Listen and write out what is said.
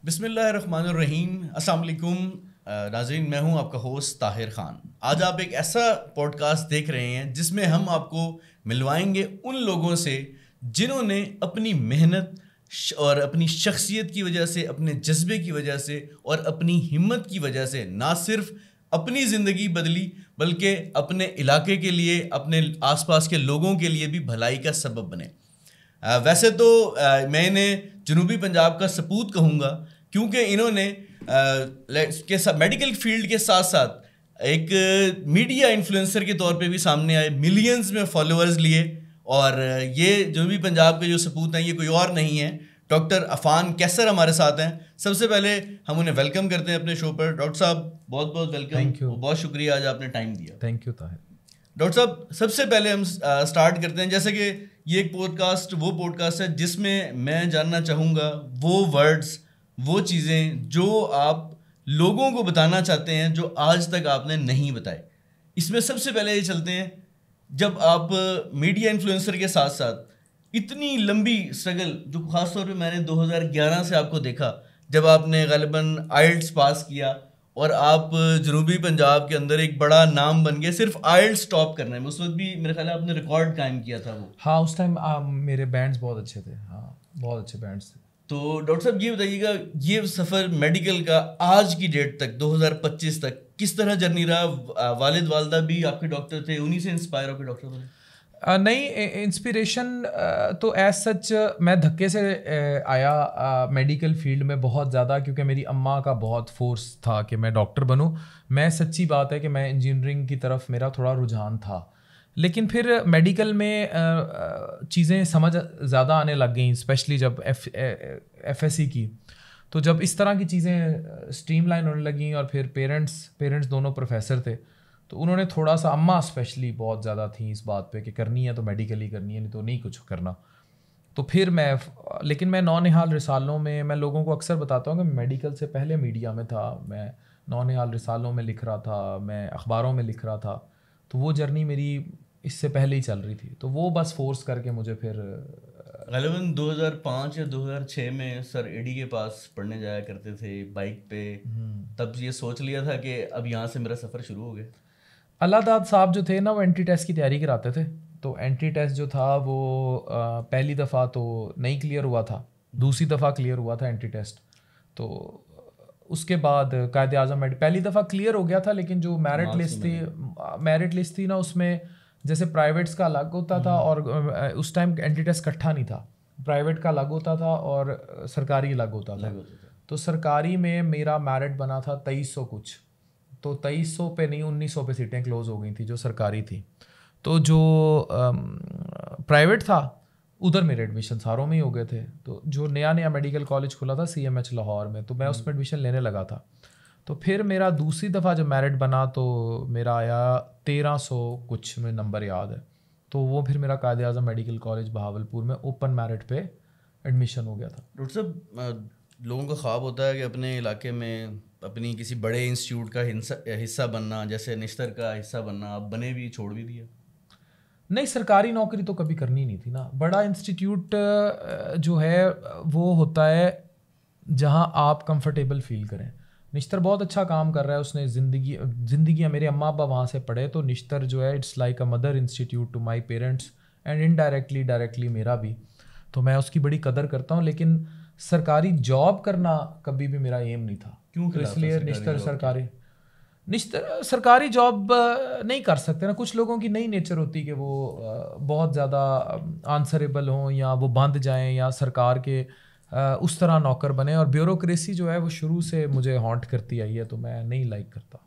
بسم اللہ الرحمن الرحیم. السلام علیکم ناظرین, میں ہوں آپ کا ہوسٹ طاہر خان. آج آپ ایک ایسا پوڈ کاسٹ دیکھ رہے ہیں جس میں ہم آپ کو ملوائیں گے ان لوگوں سے جنہوں نے اپنی محنت اور اپنی شخصیت کی وجہ سے, اپنے جذبے کی وجہ سے اور اپنی ہمت کی وجہ سے نہ صرف اپنی زندگی بدلی بلکہ اپنے علاقے کے لیے, اپنے آس پاس کے لوگوں کے لیے بھی بھلائی کا سبب بنے. ویسے تو میں انہیں جنوبی پنجاب کا سپوت کہوں گا کیونکہ انہوں نے میڈیکل فیلڈ کے ساتھ ساتھ ایک میڈیا انفلوئنسر کے طور پہ بھی سامنے آئے, ملینز میں فالوورز لیے. اور یہ جنوبی پنجاب کے جو سپوت ہیں یہ کوئی اور نہیں ہے, ڈاکٹر عفان کیسر ہمارے ساتھ ہیں. سب سے پہلے ہم انہیں ویلکم کرتے ہیں اپنے شو پر. ڈاکٹر صاحب بہت بہت ویلکم, بہت شکریہ آج آپ نے ٹائم دیا. Thank you Tahir. ڈاکٹر صاحب سب سے پہلے ہم سٹارٹ کرتے ہیں, جیسے کہ یہ ایک پوڈ کاسٹ ہے جس میں جاننا چاہوں گا وہ ورڈز, وہ چیزیں جو آپ لوگوں کو بتانا چاہتے ہیں جو آج تک آپ نے نہیں بتائے. اس میں سب سے پہلے یہ چلتے ہیں, جب آپ میڈیا انفلوئنسر کے ساتھ ساتھ اتنی لمبی اسٹرگل, جو خاص طور پہ میں نے 2011 سے آپ کو دیکھا جب آپ نے غالباً آئلٹس پاس کیا اور آپ جنوبی پنجاب کے اندر ایک بڑا نام بن گئے صرف آئلٹس ٹاپ کرنے میں. اس وقت بھی میرے خیال ہے آپ نے ریکارڈ قائم کیا تھا. وہ ہاں اس ٹائم میرے بینڈز بہت اچھے تھے, ہاں بہت اچھے بینڈز تھے. تو ڈاکٹر صاحب یہ بتائیے گا, یہ سفر میڈیکل کا آج کی ڈیٹ تک 2025 تک کس طرح جرنی رہا؟ والد والدہ بھی آپ کے ڈاکٹر تھے, انہی سے انسپائر ہو کے ڈاکٹر بنے؟ نہیں, انسپریشن تو ایز سچ میں دھکے سے آیا میڈیکل فیلڈ میں بہت زیادہ, کیونکہ میری اماں کا بہت فورس تھا کہ میں ڈاکٹر بنوں. میں سچی بات ہے کہ میں انجینئرنگ کی طرف میرا تھوڑا رجحان تھا, لیکن پھر میڈیکل میں چیزیں سمجھ زیادہ آنے لگ گئیں, اسپیشلی جب ایف ایس سی کی. تو جب اس طرح کی چیزیں اسٹریم لائن ہونے لگیں اور پھر پیرنٹس دونوں پروفیسر تھے, تو انہوں نے تھوڑا سا, اماں اسپیشلی بہت زیادہ تھیں اس بات پہ کہ کرنی ہے تو میڈیکل ہی کرنی ہے, نہیں تو نہیں کچھ کرنا. تو پھر لیکن میں نونہال رسالوں میں لوگوں کو اکثر بتاتا ہوں کہ میڈیکل سے پہلے میڈیا میں تھا. میں نونہال رسالوں میں لکھ رہا تھا, میں اخباروں میں لکھ رہا تھا. تو وہ جرنی میری اس سے پہلے ہی چل رہی تھی, تو وہ بس فورس کر کے مجھے پھر غالباً 2005 یا 2006 میں سر ایڈی کے پاس پڑھنے جایا کرتے تھے بائک پہ, تب یہ سوچ لیا تھا کہ اب یہاں سے میرا سفر شروع ہو گیا. اللہ داد صاحب جو تھے نا, وہ اینٹری ٹیسٹ کی تیاری کراتے تھے. تو اینٹری ٹیسٹ جو تھا وہ پہلی دفعہ تو نہیں کلیئر ہوا تھا, دوسری دفعہ کلیئر ہوا تھا اینٹری ٹیسٹ. تو اس کے بعد قائد اعظم پہلی دفعہ کلیئر ہو گیا تھا, لیکن جو میرٹ لسٹ تھی نا, اس میں جیسے پرائیویٹس کا الگ ہوتا تھا اور اس ٹائم اینٹری ٹیسٹ کٹھا نہیں تھا, پرائیویٹ کا الگ ہوتا تھا اور سرکاری الگ ہوتا تھا. تو سرکاری میں میرا میرٹ بنا تھا 2300 کچھ, تو 2300 پہ نہیں 1900 پہ سیٹیں کلوز ہو گئی تھیں جو سرکاری تھی. تو جو پرائیویٹ تھا ادھر میرے ایڈمیشن ساروں میں ہی ہو گئے تھے. تو جو نیا میڈیکل کالج کھلا تھا CMH لاہور میں, تو میں اس میں ایڈمیشن لینے لگا تھا. تو پھر میرا دوسری دفعہ جب میرٹ بنا تو میرا آیا 1300 کچھ میں نمبر یاد ہے. تو وہ پھر میرا قائد اعظم میڈیکل کالج بہاولپور میں اوپن میرٹ پہ ایڈمیشن ہو گیا تھا. ڈاکٹر صاحب لوگوں کا خواب ہوتا ہے کہ اپنے علاقے میں اپنی کسی بڑے انسٹیٹیوٹ کا حصہ بننا, جیسے نشتر کا حصہ بننا, آپ بنے بھی, چھوڑ بھی دیا؟ نہیں, سرکاری نوکری تو کبھی کرنی نہیں تھی نا. بڑا انسٹیٹیوٹ جو ہے وہ ہوتا ہے جہاں آپ کمفرٹیبل فیل کریں. نشتر بہت اچھا کام کر رہا ہے, اس نے زندگی میرے اماں ابا وہاں سے پڑھے. تو نشتر جو ہے it's like a mother institute to my parents and indirectly میرا بھی. تو میں اس کی بڑی قدر کرتا ہوں, لیکن سرکاری جاب کرنا کبھی بھی میرا ایم نہیں تھا. کیوں؟ اس لیے سرکاری جاب نہیں کر سکتے نا. کچھ لوگوں کی نئی نیچر ہوتی کہ وہ بہت زیادہ آنسریبل ہوں یا وہ بند جائیں یا سرکار کے اس طرح نوکر بنے, اور بیوروکریسی جو ہے وہ شروع سے مجھے ہانٹ کرتی آئی ہے, تو میں نہیں لائک کرتا.